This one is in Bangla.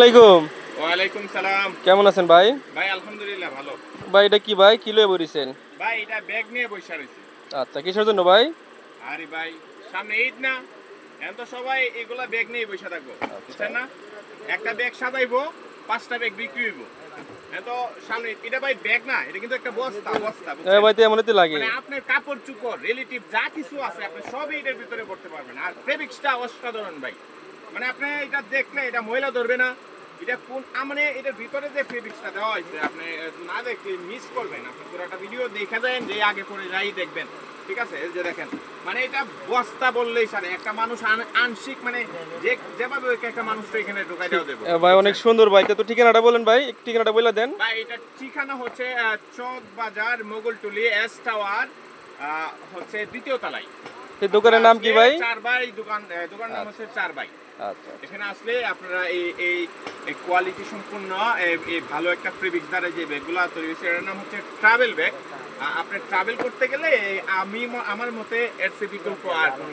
আলাইকুম। ওয়ালাইকুম সালাম। কেমন আছেন ভাই? ভাই আলহামদুলিল্লাহ ভালো। ভাই এটা কি ভাই? কি লয়ে বইরিছেন? ভাই এটা ব্যাগ নিয়ে বইসা রইছি। আচ্ছা, কিসের জন্য ভাই? আরে ভাই সামনে ঈদ না? এখন তো সবাই এগুলা ব্যাগ নিয়ে বইসা থাকবো। আচ্ছা। বুঝছেন না? একটা ব্যাগ সাজাইবো, ৫টা ব্যাগ বিক্রি হইবো। এখন তো সামনে ঈদ। এটা ভাই ব্যাগ না, এটা কিন্তু একটা বস্তা, বুঝছেন? ভাই তো এমনই তো লাগে। মানে আপনার কাপড়-চোপড়, রিলেটিভ যা কিছু আছে আপনি সবই এটার ভিতরে ভরতে পারবেন। আর ফেব্রিক্সটা অসাধারণ ভাই। মানে আপনি এটা দেখলে এটা ময়লা ধরবে না। এটা কোন মানে এটার ভিতরে যে ফেব্রিক্সটা দেওয়া হয়েছে আপনি না দেখলে মিস করবেন। আপনি পুরোটা ভিডিও দেখে যান যে আগে পরে যাই দেখবেন। ঠিক আছে? এই যে দেখেন। মানে এটা বস্তা বললেই সারে একটা মানুষ আংশিক মানে যে যেভাবে একটা মানুষকে এখানে ঢুকাই দেওয়া দেবো। ভাই অনেক সুন্দর ভাই। তো ঠিকানাটা বলেন ভাই। ঠিকানাটা বলে দেন। ভাই এটা ঠিকানা হচ্ছে চক বাজার মোগলটুলি এস টাওয়ার হচ্ছে দ্বিতীয় তলায়। এই দোকানের নাম কি ভাই? চার ভাই দোকান নাম হচ্ছে চার ভাই। আচ্ছা। এখানে আসলে আপনারা এই কোয়ালিটি সম্পূর্ণ এই ভালো একটা ফেব্রিক্স দ্বারা যে ব্যাগগুলো তৈরি হয়েছে এর নাম হচ্ছে ট্রাভেল ব্যাগ। আপনি ট্রাভেল করতে গেলে আমার মতে এর চেয়ে বিকল্প আর কোনো